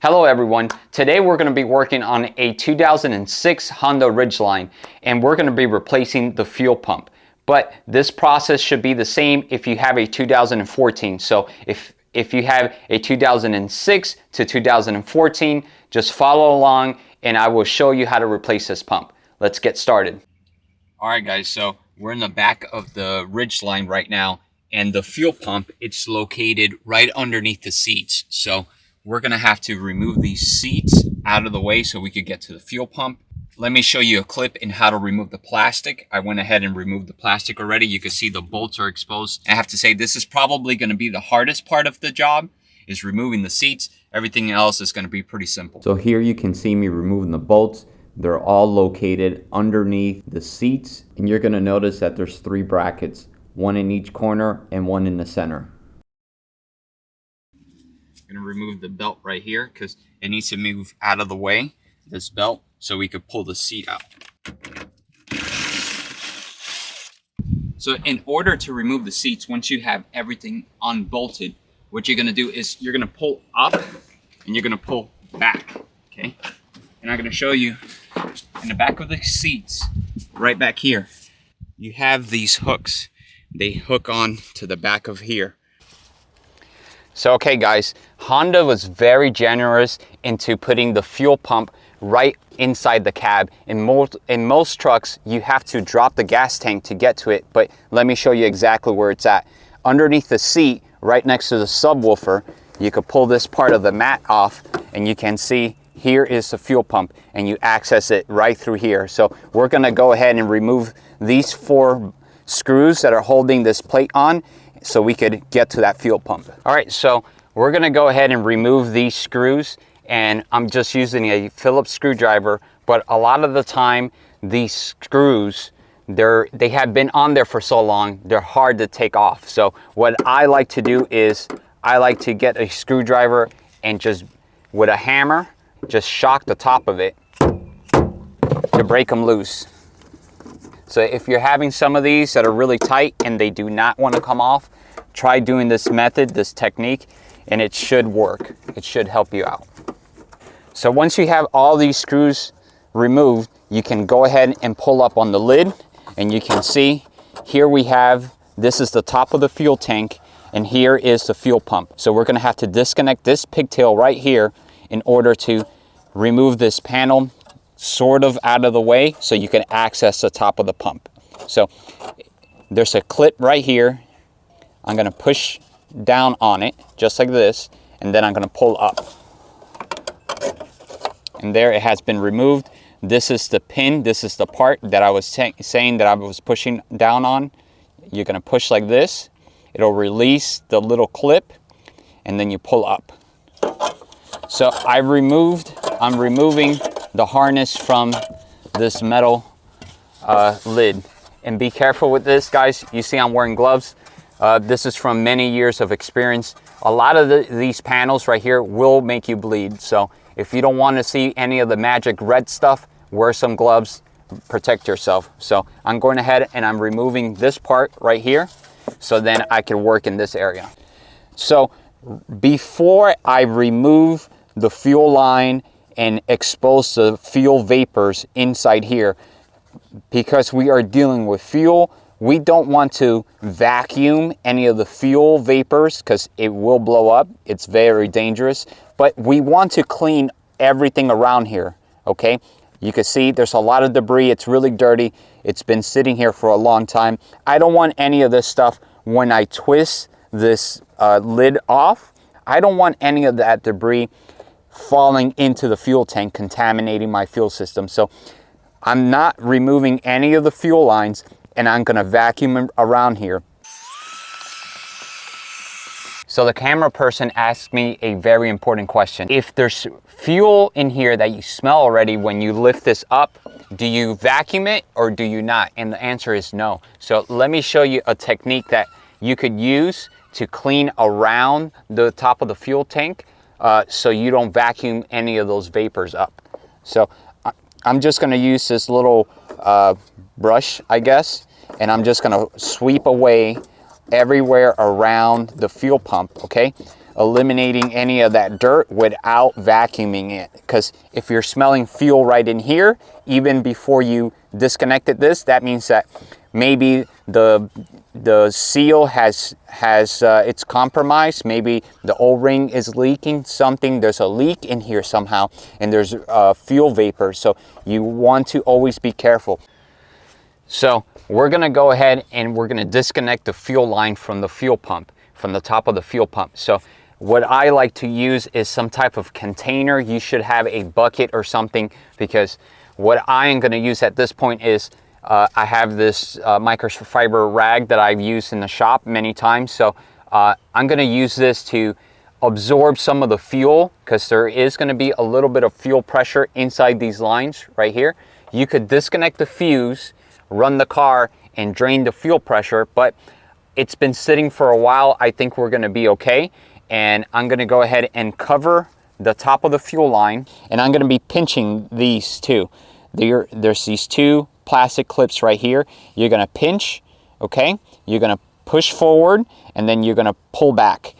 Hello everyone, today we're going to be working on a 2006 Honda Ridgeline and we're going to be replacing the fuel pump. But this process should be the same if you have a 2014. So if you have a 2006 to 2014, just follow along and I will show you how to replace this pump. Let's get started. Alright guys, so we're in the back of the Ridgeline right now and the fuel pump, it's located right underneath the seats. So we're going to have to remove these seats out of the way so we could get to the fuel pump. Let me show you a clip in how to remove the plastic. I went ahead and removed the plastic already. You can see the bolts are exposed. I have to say this is probably going to be the hardest part of the job, is removing the seats. Everything else is going to be pretty simple. So here you can see me removing the bolts. They're all located underneath the seats. And you're going to notice that there's 3 brackets, one in each corner and one in the center. I'm going to remove the belt right here because it needs to move out of the way, this belt, so we could pull the seat out. So in order to remove the seats, once you have everything unbolted, what you're going to do is you're going to pull up and you're going to pull back, okay? And I'm going to show you in the back of the seats, right back here, you have these hooks. They hook on to the back of here. So okay guys, Honda was very generous into putting the fuel pump right inside the cab. In most trucks, you have to drop the gas tank to get to it, but let me show you exactly where it's at. Underneath the seat, right next to the subwoofer, you could pull this part of the mat off and you can see here is the fuel pump and you access it right through here. So we're gonna go ahead and remove these 4 screws that are holding this plate on so we could get to that fuel pump. All right, so we're gonna go ahead and remove these screws, and I'm just using a Phillips screwdriver, but a lot of the time these screws, they have been on there for so long, they're hard to take off. So what I like to do is I like to get a screwdriver and just with a hammer, just shock the top of it to break them loose. So if you're having some of these that are really tight and they do not want to come off, try doing this method, this technique, and it should work. It should help you out. So once you have all these screws removed, you can go ahead and pull up on the lid and you can see here we have, this is the top of the fuel tank and here is the fuel pump. So we're going to have to disconnect this pigtail right here in order to remove this panel sort of out of the way so you can access the top of the pump. So there's a clip right here. I'm going to push down on it just like this and then I'm going to pull up. And there it has been removed. This is the pin. This is the part that I was saying that I was pushing down on. You're going to push like this. It'll release the little clip and then you pull up. So I'm removing the harness from this metal lid. And be careful with this, guys. You see I'm wearing gloves. This is from many years of experience. A lot of these panels right here will make you bleed. So if you don't want to see any of the magic red stuff, wear some gloves, protect yourself. So I'm going ahead and I'm removing this part right here so then I can work in this area. So before I remove the fuel line and expose the fuel vapors inside here, because we are dealing with fuel, we don't want to vacuum any of the fuel vapors because it will blow up. It's very dangerous, but we want to clean everything around here, okay? You can see there's a lot of debris. It's really dirty. It's been sitting here for a long time. I don't want any of this stuff when I twist this lid off. I don't want any of that debris falling into the fuel tank, contaminating my fuel system. So I'm not removing any of the fuel lines and I'm gonna vacuum around here. So the camera person asked me a very important question. If there's fuel in here that you smell already when you lift this up, do you vacuum it or do you not? And the answer is no. So let me show you a technique that you could use to clean around the top of the fuel tank so you don't vacuum any of those vapors up. So I'm just gonna use this little brush, I guess, and I'm just gonna sweep away everywhere around the fuel pump, okay? eliminating any of that dirt without vacuuming it. Because if you're smelling fuel right in here, even before you disconnected this, that means that maybe the seal has it's compromised. Maybe the O-ring is leaking something. There's a leak in here somehow, and there's fuel vapor. So you want to always be careful. So we're gonna go ahead and we're gonna disconnect the fuel line from the fuel pump, from the top of the fuel pump. So what I like to use is some type of container. You should have a bucket or something, because what I am gonna use at this point is I have this microfiber rag that I've used in the shop many times. So I'm gonna use this to absorb some of the fuel, because there is gonna be a little bit of fuel pressure inside these lines right here. You could disconnect the fuse, run the car, and drain the fuel pressure, but it's been sitting for a while. I think we're gonna be okay. And I'm gonna go ahead and cover the top of the fuel line, and I'm gonna be pinching these two. There's these two plastic clips right here. You're gonna pinch, okay? You're gonna push forward, and then you're gonna pull back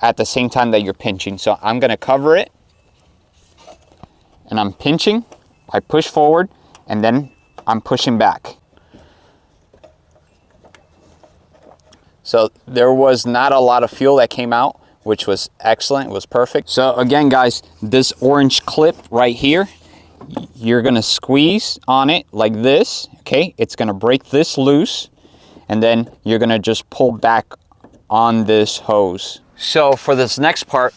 at the same time that you're pinching. So I'm gonna cover it, and I'm pinching. I push forward, and then I'm pushing back. So there was not a lot of fuel that came out, which was excellent. It was perfect. So again, guys, this orange clip right here, you're gonna squeeze on it like this, okay? It's gonna break this loose, and then you're gonna just pull back on this hose. So for this next part,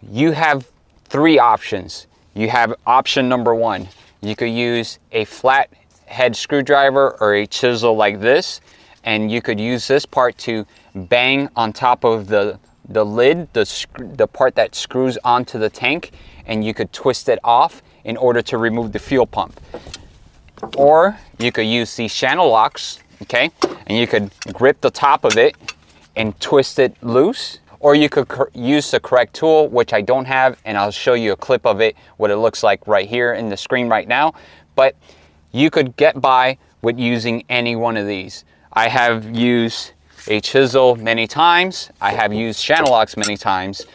you have three options. You have option number one. You could use a flat head screwdriver or a chisel like this, and you could use this part to bang on top of the lid, the part that screws onto the tank, and you could twist it off in order to remove the fuel pump. Or you could use these channel locks, okay, and you could grip the top of it and twist it loose. Or you could use the correct tool, which I don't have, and I'll show you a clip of it, what it looks like right here in the screen right now. But you could get by with using any one of these. I have used a chisel many times. I have used channel locks many times.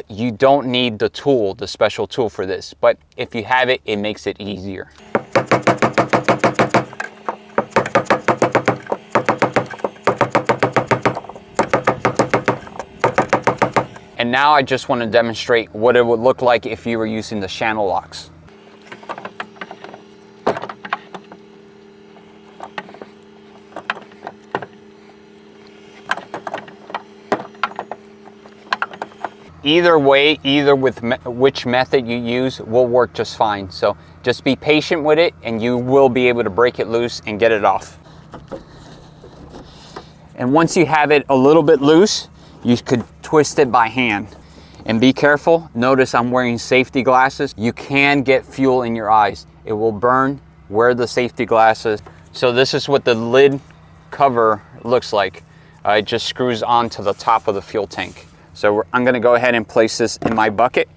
You don't need the tool, the special tool for this, but if you have it, it makes it easier. And now I just want to demonstrate what it would look like if you were using the channel locks. Either way, either with which method you use will work just fine. So just be patient with it, and you will be able to break it loose and get it off. And once you have it a little bit loose, you could twist it by hand. And be careful. Notice I'm wearing safety glasses. You can get fuel in your eyes. It will burn. Wear the safety glasses. So this is what the lid cover looks like. It just screws onto the top of the fuel tank. So I'm gonna go ahead and place this in my bucket.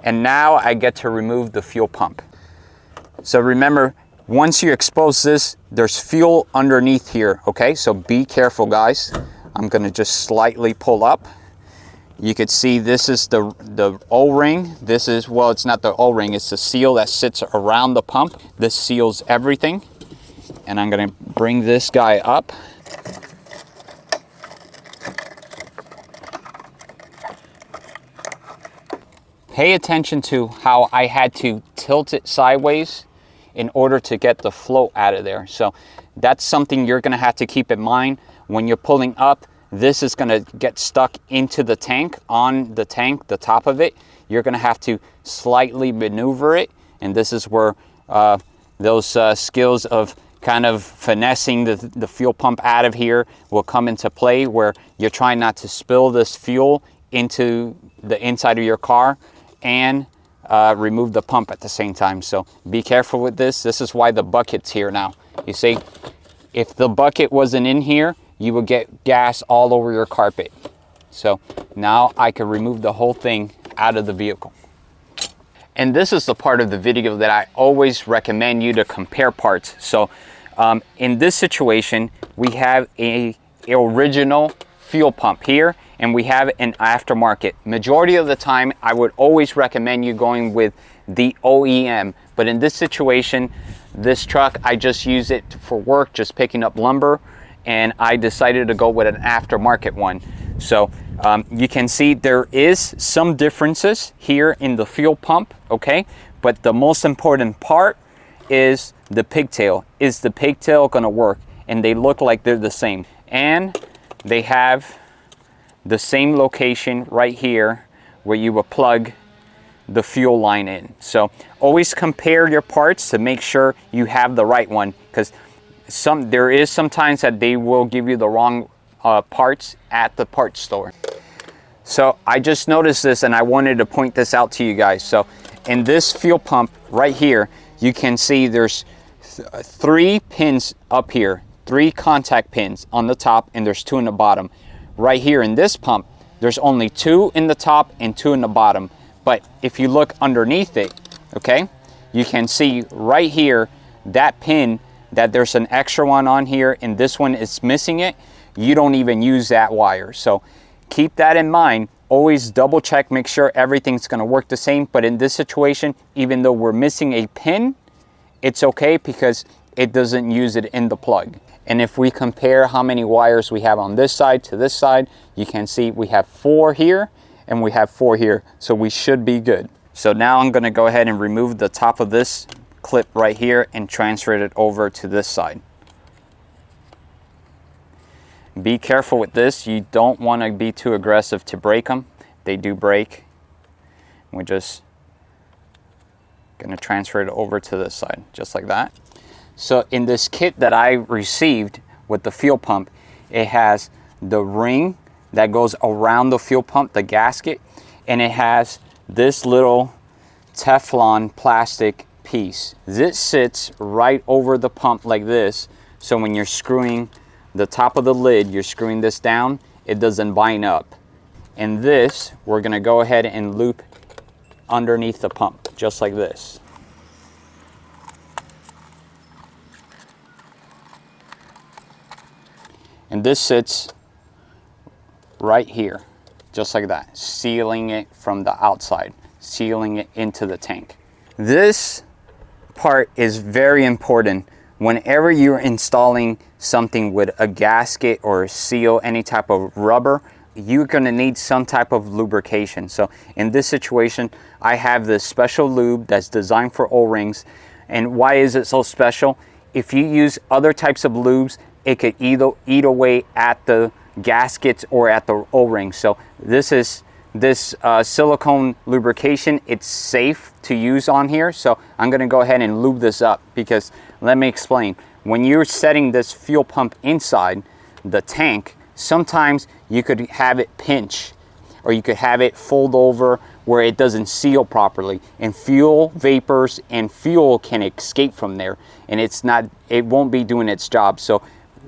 And now I get to remove the fuel pump. So remember, once you expose this, there's fuel underneath here, okay? So be careful, guys. I'm gonna just slightly pull up. You could see this is the O-ring. This is, well, it's not the O-ring, it's the seal that sits around the pump. This seals everything. And I'm gonna bring this guy up. Pay attention to how I had to tilt it sideways in order to get the float out of there. So that's something you're gonna have to keep in mind when you're pulling up. This is gonna get stuck into the tank, on the tank, the top of it. You're gonna have to slightly maneuver it. And this is where those skills of kind of finessing the fuel pump out of here will come into play, where you're trying not to spill this fuel into the inside of your car and remove the pump at the same time. So be careful with this. This is why the bucket's here now. You see, if the bucket wasn't in here, you would get gas all over your carpet. So now I can remove the whole thing out of the vehicle. And this is the part of the video that I always recommend you to compare parts. So in this situation, we have a original fuel pump here, and we have an aftermarket. Majority of the time, I would always recommend you going with the OEM, but in this situation, this truck, I just use it for work, just picking up lumber, and I decided to go with an aftermarket one. So you can see there is some differences here in the fuel pump, okay? But the most important part is the pigtail. Is the pigtail gonna work? And they look like they're the same. And they have the same location right here where you will plug the fuel line in. So always compare your parts to make sure you have the right one, because there is sometimes that they will give you the wrong parts at the parts store. So I just noticed this and I wanted to point this out to you guys. So in this fuel pump right here, you can see there's 3 pins up here, 3 contact pins on the top, and there's 2 in the bottom. Right here in this pump, there's only 2 in the top and 2 in the bottom. But if you look underneath it, okay, you can see right here, that pin, that there's an extra one on here and this one is missing it. You don't even use that wire. So keep that in mind. Always double check, make sure everything's gonna work the same. But in this situation, even though we're missing a pin, it's okay because it doesn't use it in the plug. And if we compare how many wires we have on this side to this side, you can see we have 4 here and we have 4 here. So we should be good. So now I'm gonna go ahead and remove the top of this clip right here and transfer it over to this side. Be careful with this. You don't want to be too aggressive to break them. They do break. We're just going to transfer it over to this side, just like that. So in this kit that I received with the fuel pump, it has the ring that goes around the fuel pump, the gasket, and it has this little Teflon plastic piece. This sits right over the pump like this, so when you're screwing the top of the lid, you're screwing this down, it doesn't bind up. And this, we're gonna go ahead and loop underneath the pump, just like this. And this sits right here, just like that, sealing it from the outside, sealing it into the tank. This part is very important. Whenever you're installing something with a gasket or a seal, any type of rubber, you're gonna need some type of lubrication. So in this situation, I have this special lube that's designed for O-rings. And why is it so special? If you use other types of lubes, it could either eat away at the gaskets or at the O-rings. So this silicone lubrication, it's safe to use on here. So I'm gonna go ahead and lube this up, because let me explain. When you're setting this fuel pump inside the tank, sometimes you could have it pinch, or you could have it fold over where it doesn't seal properly, and fuel vapors and fuel can escape from there, and it won't be doing its job. So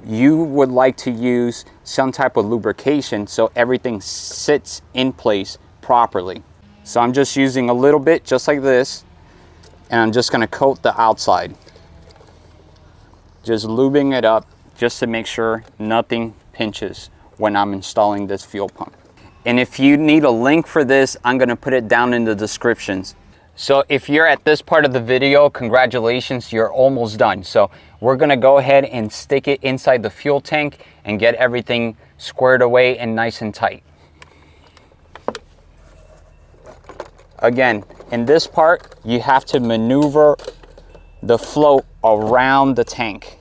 you would like to use some type of lubrication so everything sits in place properly. So I'm just using a little bit, just like this, and I'm just gonna coat the outside. Just lubing it up just to make sure nothing pinches when I'm installing this fuel pump. And if you need a link for this, I'm gonna put it down in the descriptions. So if you're at this part of the video, congratulations, you're almost done. So we're gonna go ahead and stick it inside the fuel tank and get everything squared away and nice and tight. Again, in this part, you have to maneuver the float around the tank.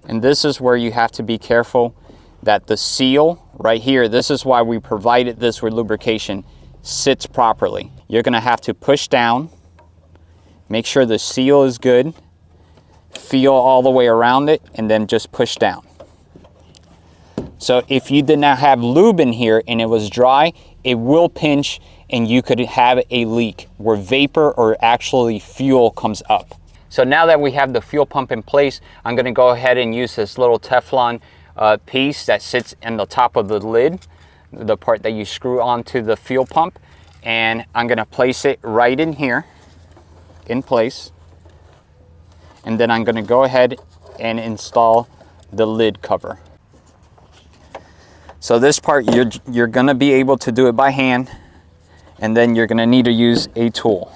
And this is where you have to be careful that the seal right here, this is why we provided this with lubrication, sits properly. You're gonna have to push down, make sure the seal is good, feel all the way around it, and then just push down. So if you did not have lube in here and it was dry, it will pinch and you could have a leak where vapor or actually fuel comes up. So now that we have the fuel pump in place, I'm gonna go ahead and use this little Teflon piece that sits in the top of the lid, the part that you screw onto the fuel pump. and I'm gonna place it right in here, in place. And then I'm gonna go ahead and install the lid cover. So this part, you're gonna be able to do it by hand, and then you're gonna need to use a tool.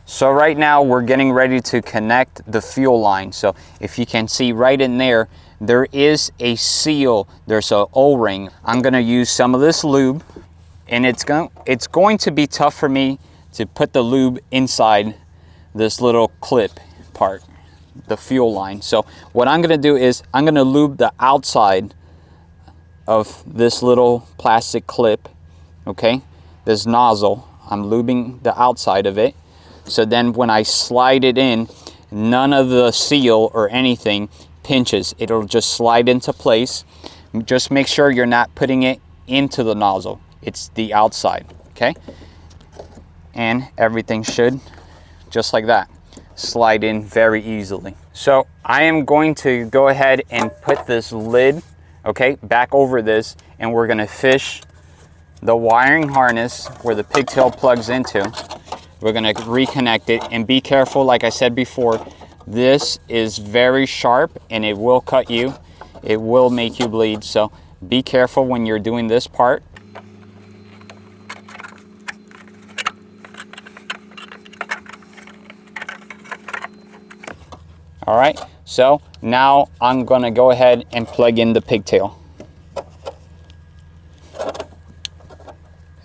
So right now we're getting ready to connect the fuel line. So if you can see right in there, there is a seal, there's an O-ring. I'm gonna use some of this lube, and it's going to be tough for me to put the lube inside this little clip part, the fuel line. So what I'm gonna do is I'm gonna lube the outside of this little plastic clip, okay? This nozzle, I'm lubing the outside of it. So then when I slide it in, none of the seal or anything pinches. It'll just slide into place. Just make sure you're not putting it into the nozzle. It's the outside, okay? And everything should, just like that, slide in very easily. So I am going to go ahead and put this lid, okay, back over this, and we're gonna fish the wiring harness where the pigtail plugs into. We're gonna reconnect it, and be careful, like I said before, this is very sharp and it will cut you. It will make you bleed, so be careful when you're doing this part. All right, so now I'm gonna go ahead and plug in the pigtail.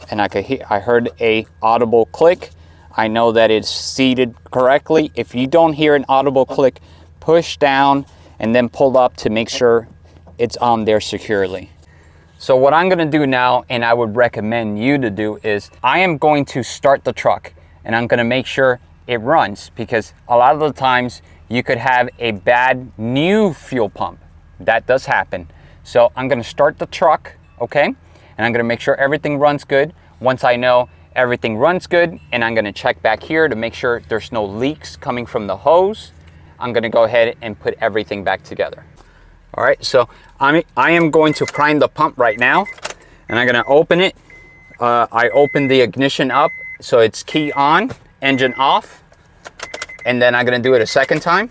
And I heard a audible click. I know that it's seated correctly. If you don't hear an audible click, push down and then pull up to make sure it's on there securely. So what I'm gonna do now, and I would recommend you to do, is I am going to start the truck and I'm gonna make sure it runs, because a lot of the times you could have a bad new fuel pump. That does happen. So I'm gonna start the truck, okay? And I'm gonna make sure everything runs good. Once I know everything runs good, and I'm gonna check back here to make sure there's no leaks coming from the hose, I'm gonna go ahead and put everything back together. All right, so I am going to prime the pump right now, and I'm gonna open it. I open the ignition up, so it's key on, engine off, and then I'm gonna do it a second time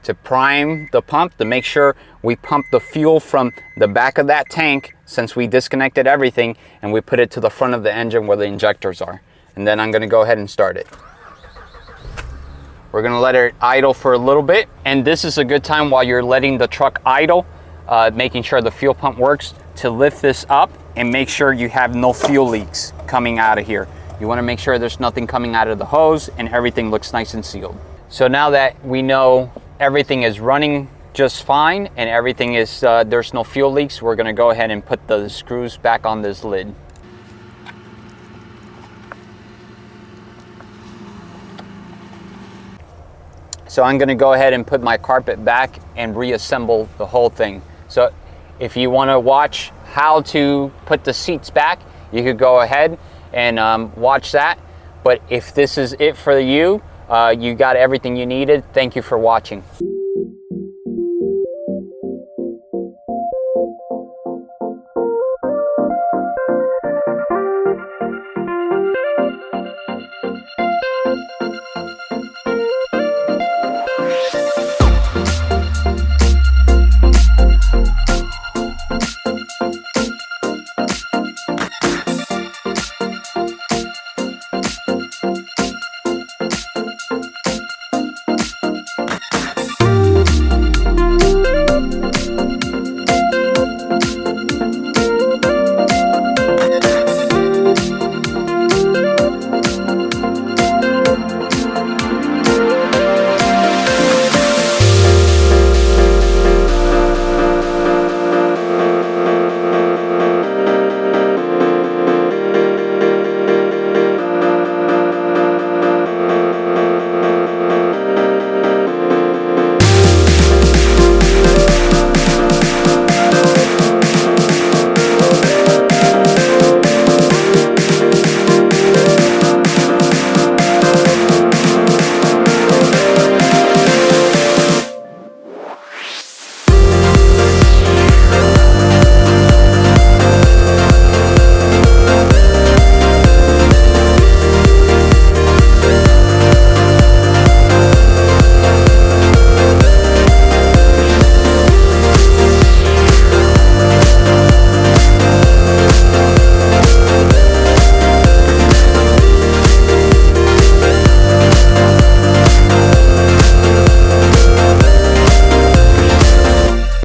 to prime the pump to make sure we pump the fuel from the back of that tank, since we disconnected everything, and we put it to the front of the engine where the injectors are. And then I'm gonna go ahead and start it. We're gonna let it idle for a little bit, and this is a good time while you're letting the truck idle, making sure the fuel pump works, to lift this up and make sure you have no fuel leaks coming out of here. You wanna make sure there's nothing coming out of the hose and everything looks nice and sealed. So now that we know everything is running just fine and everything is, there's no fuel leaks, we're gonna go ahead and put the screws back on this lid. So I'm gonna go ahead and put my carpet back and reassemble the whole thing. So if you wanna watch how to put the seats back, you could go ahead and watch that. But if this is it for you, you got everything you needed. Thank you for watching.